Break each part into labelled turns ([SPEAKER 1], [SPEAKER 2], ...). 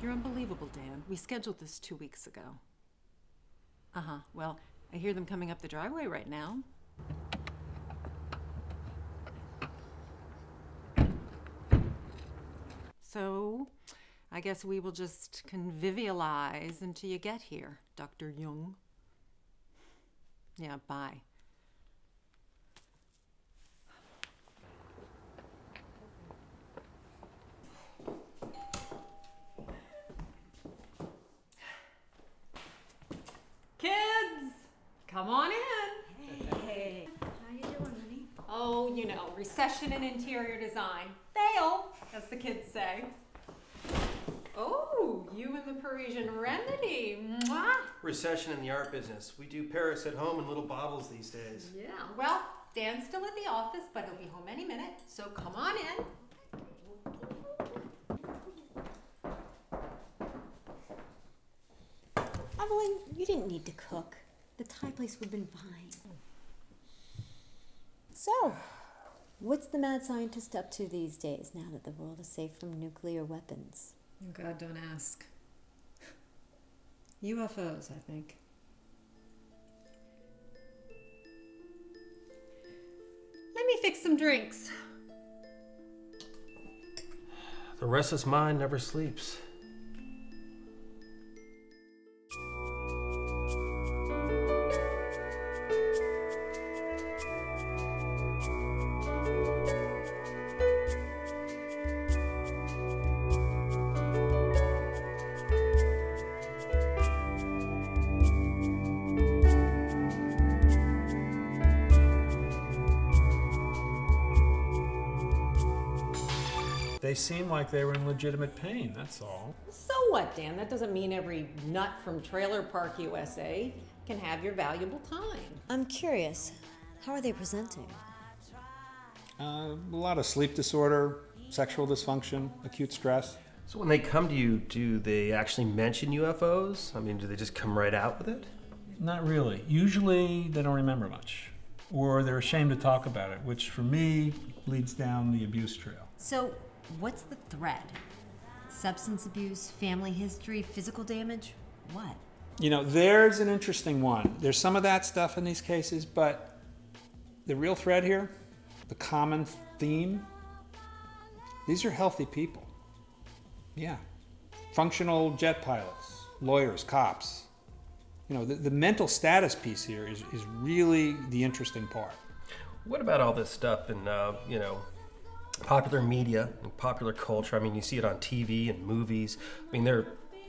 [SPEAKER 1] You're unbelievable, Dan. We scheduled this 2 weeks ago. Well, I hear them coming up the driveway right now. So, I guess we will just convivialize until you get here, Dr. Jung. Yeah, bye. Kids, come on in.
[SPEAKER 2] Hey. How you doing, honey?
[SPEAKER 1] Oh, you know, recession in interior design. Fail, as the kids say. Oh, you and the Parisian remedy. Mwah.
[SPEAKER 3] Recession in the art business. We do Paris at home in little bottles these days.
[SPEAKER 1] Yeah, well, Dan's still at the office, but he'll be home any minute, so come on in.
[SPEAKER 2] Evelyn, you didn't need to cook. The Thai place would have been fine. So, what's the mad scientist up to these days now that the world is safe from nuclear weapons?
[SPEAKER 1] Oh, God, don't ask. UFOs, I think. Let me fix some drinks.
[SPEAKER 3] The restless mind never sleeps.
[SPEAKER 4] They seemed like they were in legitimate pain, that's all.
[SPEAKER 1] So what, Dan? That doesn't mean every nut from Trailer Park USA can have your valuable time.
[SPEAKER 2] I'm curious, how are they presenting?
[SPEAKER 4] A lot of sleep disorder, sexual dysfunction, acute stress.
[SPEAKER 3] So when they come to you, do they actually mention UFOs? I mean, do they just come right out with it?
[SPEAKER 4] Not really. Usually they don't remember much, or they're ashamed to talk about it, which for me leads down the abuse trail.
[SPEAKER 2] So, what's the thread? Substance abuse, family history, physical damage? What?
[SPEAKER 4] You know, there's an interesting one. There's some of that stuff in these cases, but the real thread here, the common theme, these are healthy people. Yeah. Functional jet pilots, lawyers, cops. You know, the mental status piece here is really the interesting part.
[SPEAKER 3] What about all this stuff in, popular media and popular culture? I mean, you see it on TV and movies. I mean, they're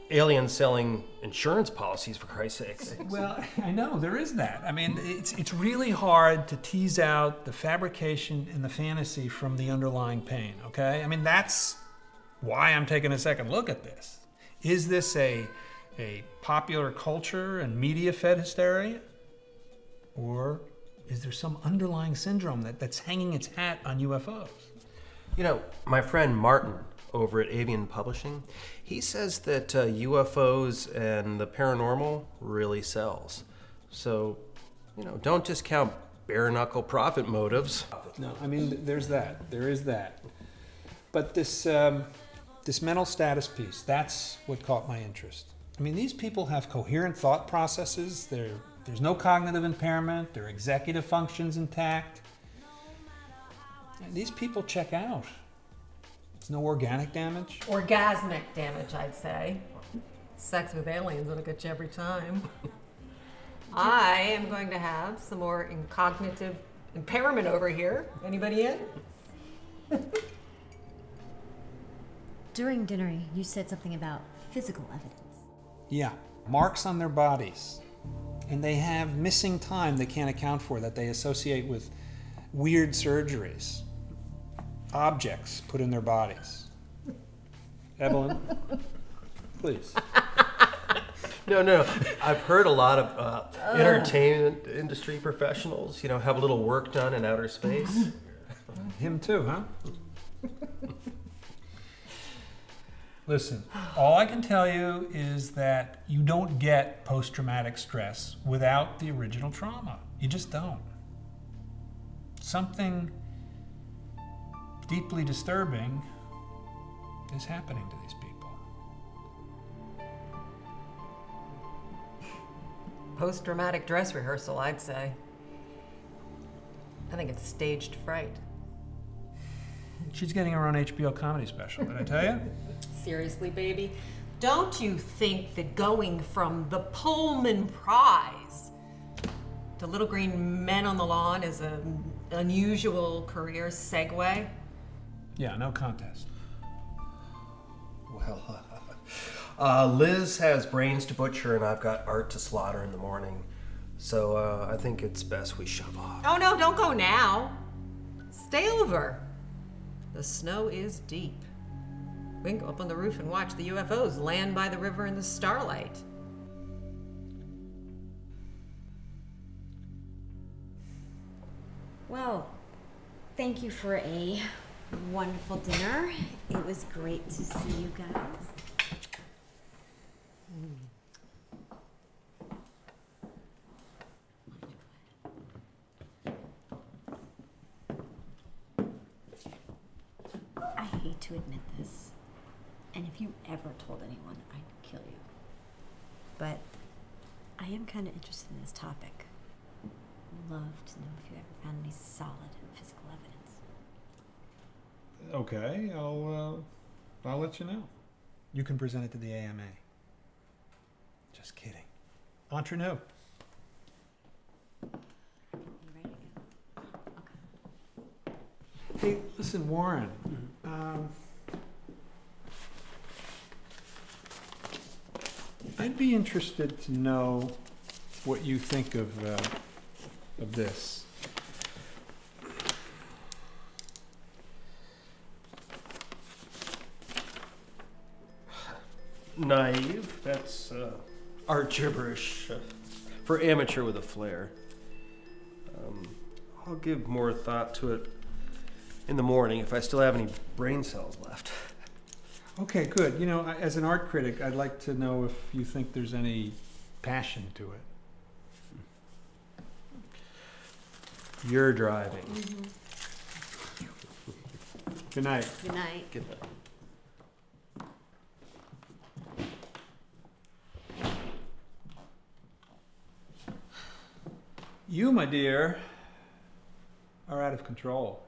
[SPEAKER 3] aliens selling insurance policies, for Christ's sakes.
[SPEAKER 4] Well, I know, there is that. I mean, it's really hard to tease out the fabrication and the fantasy from the underlying pain, okay? I mean, that's why I'm taking a second look at this. Is this a popular culture and media-fed hysteria? Or is there some underlying syndrome that's hanging its hat on UFOs?
[SPEAKER 3] You know, my friend Martin over at Avian Publishing, he says that UFOs and the paranormal really sells. So, you know, don't discount bare-knuckle profit motives.
[SPEAKER 4] No, I mean, there's that. There is that. But this mental status piece, that's what caught my interest. I mean, these people have coherent thought processes. There's no cognitive impairment. Their executive function's intact. These people check out. There's no organic damage.
[SPEAKER 1] Orgasmic damage, I'd say. Sex with aliens, it'll get you every time. I am going to have some more cognitive impairment over here. Anybody in?
[SPEAKER 2] During dinner, you said something about physical evidence.
[SPEAKER 4] Yeah, marks on their bodies. And they have missing time they can't account for that they associate with weird surgeries. Objects put in their bodies. Evelyn, please.
[SPEAKER 3] No. I've heard a lot of entertainment industry professionals, have a little work done in outer space.
[SPEAKER 4] Him too, huh? Listen, all I can tell you is that you don't get post-traumatic stress without the original trauma. You just don't. Something deeply disturbing is happening to these people.
[SPEAKER 1] post-dramatic dress rehearsal, I'd say. I think it's staged fright.
[SPEAKER 4] She's getting her own HBO comedy special, did I tell you?
[SPEAKER 1] Seriously, baby? Don't you think that going from the Pullman Prize to Little Green Men on the Lawn is an unusual career segue?
[SPEAKER 4] Yeah, no contest.
[SPEAKER 3] Well, Liz has brains to butcher and I've got Art to slaughter in the morning. So I think it's best we shove off.
[SPEAKER 1] Oh no, don't go now. Stay over. The snow is deep. We can go up on the roof and watch the UFOs land by the river in the starlight.
[SPEAKER 2] Well, thank you for a wonderful dinner. It was great to see you guys. I hate to admit this, and if you ever told anyone, I'd kill you. But I am kind of interested in this topic. I'd love to know if you ever found any solid physical evidence.
[SPEAKER 4] Okay, I'll let you know. You can present it to the AMA. Just kidding. Entre nous.
[SPEAKER 2] You ready to go? Okay.
[SPEAKER 4] Hey, listen, Warren. I'd be interested to know what you think of this.
[SPEAKER 3] Naive? That's art gibberish for amateur with a flair. I'll give more thought to it in the morning if I still have any brain cells left.
[SPEAKER 4] Okay, good. You know, as an art critic, I'd like to know if you think there's any passion to it.
[SPEAKER 3] You're driving.
[SPEAKER 2] Mm-hmm.
[SPEAKER 4] Good night.
[SPEAKER 2] Good night.
[SPEAKER 3] Good night.
[SPEAKER 4] You, my dear, are out of control.